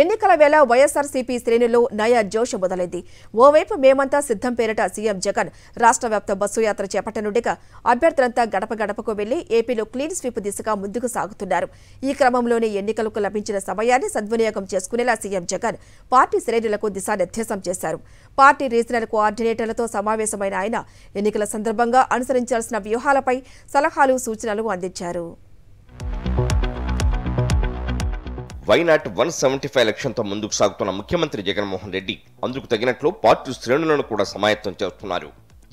ఎన్నికల వేళ వైఎస్ఆర్సీపీ శ్రేణుల్లో నయా జోష్ మొదలైంది. ఓవైపు మేమంతా సిద్ధం పేరిట సీఎం జగన్ రాష్ట్ర వ్యాప్త బస్సు యాత్ర చేపట్టనుండగా అభ్యర్థులంతా గడప గడపకు వెళ్లి ఏపీలో క్లీన్ స్వీప్ దిశగా ముందుకు సాగుతున్నారు. ఈ క్రమంలోనే ఎన్నికలకు లభించిన సమయాన్ని సద్వినియోగం చేసుకునేలా సీఎం జగన్ పార్టీ శ్రేణులకు దిశానిర్దేశం చేశారు. పార్టీ రీజనల్ కోఆర్డినేటర్లతో సమావేశమైన ఆయన ఎన్నికల సందర్భంగా అనుసరించాల్సిన వ్యూహాలపై సలహాలు, సూచనలు అందించారు. వైనాట్ 175 లక్ష్యంతో ముందుకు సాగుతున్న ముఖ్యమంత్రి జగన్మోహన్ రెడ్డి అందుకు తగినట్లు పార్టీ శ్రేణులను కూడా సమాయత్తం చేస్తున్నారు.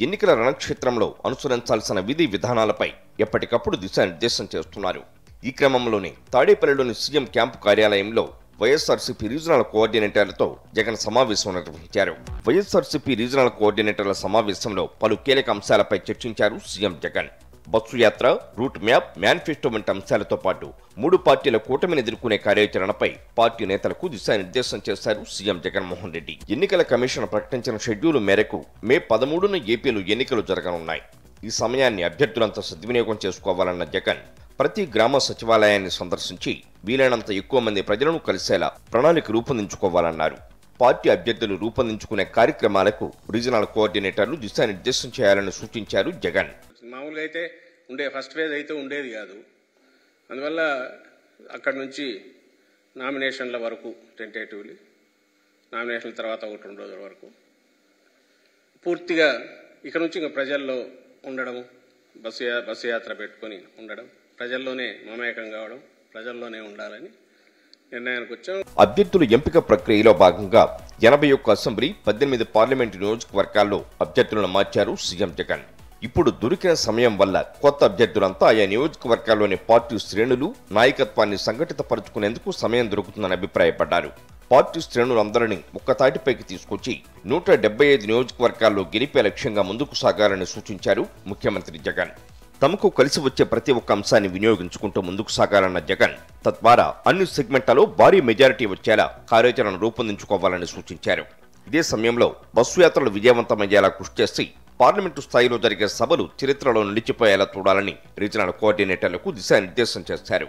ఎన్నికల రణక్షేత్రంలో అనుసరించాల్సిన విధి విధానాలపై ఎప్పటికప్పుడు దిశానిర్దేశం చేస్తున్నారు. ఈ క్రమంలోనే తాడేపల్లిలోని సీఎం క్యాంపు కార్యాలయంలో వైఎస్ఆర్సీపీ రీజనల్ కోఆర్డినేటర్లతో జగన్ సమావేశం నిర్వహించారు. వైఎస్ఆర్సీపీ రీజనల్ కోఆర్డినేటర్ల సమావేశంలో పలు కీలక అంశాలపై చర్చించారు సీఎం జగన్. బస్సు యాత్ర, రూట్ మ్యాప్, మేనిఫెస్టో వంటి అంశాలతో పాటు 3 పార్టీల కూటమిని ఎదుర్కొనే కార్యాచరణపై పార్టీ నేతలకు దిశానిర్దేశం చేశారు సీఎం జగన్మోహన్ రెడ్డి. ఎన్నికల కమిషన్ ప్రకటించిన షెడ్యూల్ మేరకు మే 13న ఏపీలో ఎన్నికలు జరగనున్నాయి. ఈ సమయాన్ని అభ్యర్థులంతా సద్వినియోగం చేసుకోవాలన్న జగన్ ప్రతి గ్రామ సచివాలయాన్ని సందర్శించి వీలైనంత ఎక్కువ మంది ప్రజలను కలిసేలా ప్రణాళిక రూపొందించుకోవాలన్నారు. పార్టీ అభ్యర్థులు రూపొందించుకునే కార్యక్రమాలకు రీజనల్ కోఆర్డినేటర్లు దిశానిర్దేశం చేయాలని సూచించారు జగన్. మామూలుగా అయితే ఫస్ట్ ఫేజ్ అయితే ఉండేది కాదు. అందువల్ల అక్కడి నుంచి నామినేషన్ల వరకు టెంటేటివ్లీ, నామినేషన్ల తర్వాత 1-2 రోజుల వరకు పూర్తిగా ఇక్కడ నుంచి ఇంకా ప్రజల్లో ఉండడం, బస్సు యాత్ర పెట్టుకొని ఉండడం, ప్రజల్లోనే మమేకం కావడం, ప్రజల్లోనే ఉండాలని నిర్ణయానికి వచ్చాం. అభ్యర్థుల ఎంపిక ప్రక్రియలో భాగంగా 81 అసెంబ్లీ, 18 పార్లమెంటు నియోజకవర్గాల్లో అభ్యర్థులను మార్చారు సీఎం జగన్. ఇప్పుడు దొరికిన సమయం వల్ల కొత్త అభ్యర్థులంతా ఆయా నియోజకవర్గాల్లోని పార్టీ శ్రేణులు, నాయకత్వాన్ని సంఘటితపరుచుకునేందుకు సమయం దొరుకుతుందని అభిప్రాయపడ్డారు. పార్టీ శ్రేణులందరినీ ఒక్కతాటిపైకి తీసుకొచ్చి 175 నియోజకవర్గాల్లో గెలిపే లక్ష్యంగా ముందుకు సాగాలని సూచించారు ముఖ్యమంత్రి జగన్. తమకు కలిసి వచ్చే ప్రతి ఒక్క అంశాన్ని వినియోగించుకుంటూ ముందుకు సాగాలన్న జగన్ తద్వారా అన్ని సెగ్మెంట్లలో భారీ మెజారిటీ వచ్చేలా కార్యాచరణ రూపొందించుకోవాలని సూచించారు. ఇదే సమయంలో బస్సు యాత్రలు విజయవంతమయ్యేలా కృషి చేసి పార్లమెంటు స్థాయిలో జరిగే సభలు చరిత్రలో నిలిచిపోయేలా చూడాలని రీజనల్ కోఆర్డినేటర్లకు దిశానిర్దేశం చేశారు.